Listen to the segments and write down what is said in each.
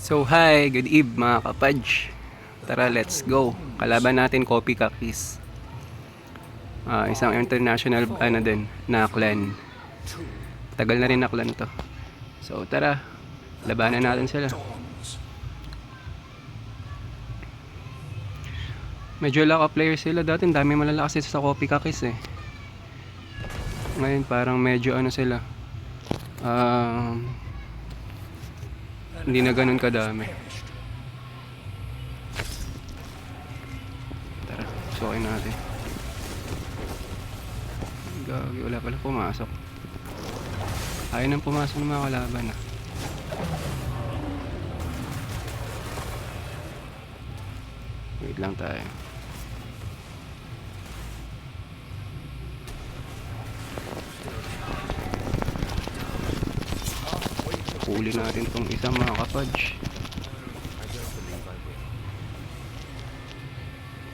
So hi, good eve mga kapadj. Tara, let's go. Kalaban natin Kopi Kakis. Isang international din na clan. Tagal na rin na clan to. So tara, labanan natin sila. Medyo laka player sila. Dati dami malalakas sa Kopi Kakis eh. Ngayon parang medyo sila. Hindi na ganun kadami. Tara, sukin natin. Gagi, wala pala pumasok. Ayaw nang pumasok ng mga kalaban ah. Wait lang tayo. Huli natin tong isang mga kapadj.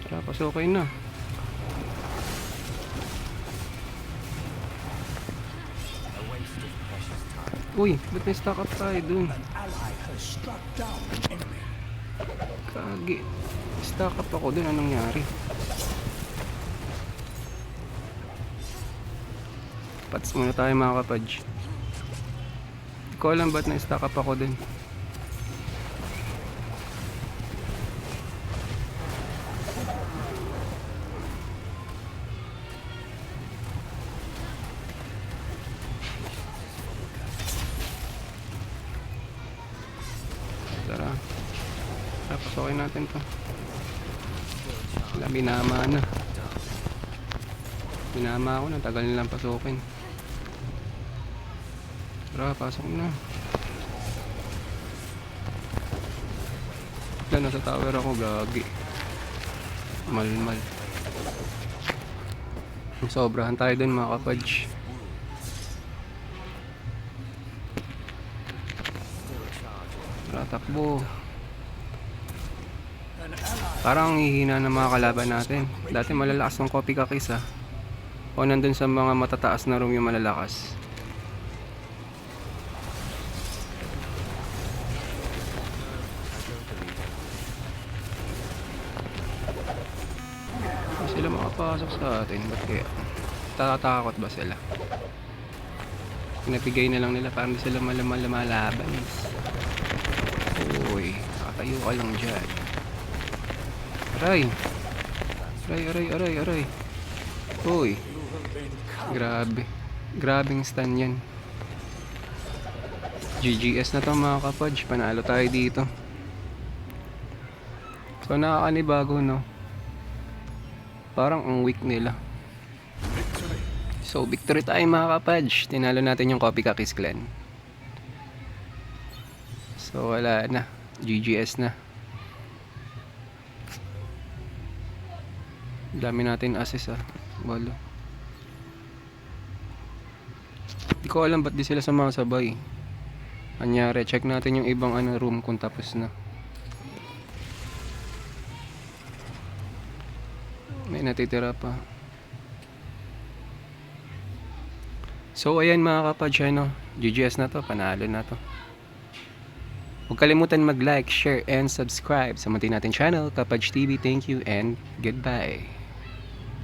Tara, pasukin na. Uy, ba't may stock up tayo dun? Kagi. Stock up ako dun, anong nangyari? Pats muna tayo mga kapadj. Hindi ko alam ba't na-stock up ako dun. Tara, pasokin natin to. Wala, binama na. Binama ako na, tagal nilang pasukin. Tara, pasok na. Wala, nasa tower ako, gagi. Malmal. Sobrahan tayo dun mga kapadj. Tara, takbo. Parang ang hihina ng mga kalaban natin. Dati malalakas ng Kopi Kakis ah. O nandun sa mga matataas na room yung malalakas. Hindi sila makapasok sa atin. Ba't kaya? Tatakot ba sila? Pinapigay na lang nila para hindi sila lumalaban. Uy, nakatayo ka lang dyan. Aray! Aray! Uy! Grabe. Grabing stun yan. GGS na to mga kapadj. Panalo tayo dito. So nakakanibago no. Parang ang weak nila. So victory tayo mga kapadj. Tinalo natin yung Kopi Kakis clan. So wala na. GGS na. Dami natin assist ah. Walo. Hindi ko alam ba't di sila sumasabay. Anyari, check natin yung ibang room kung tapos na. May natitira pa. So ayan mga kapadj, GGS na to, panalo na to. Huwag kalimutan mag-like, share, and subscribe sa muntin natin channel, Kapadj TV. Thank you and goodbye.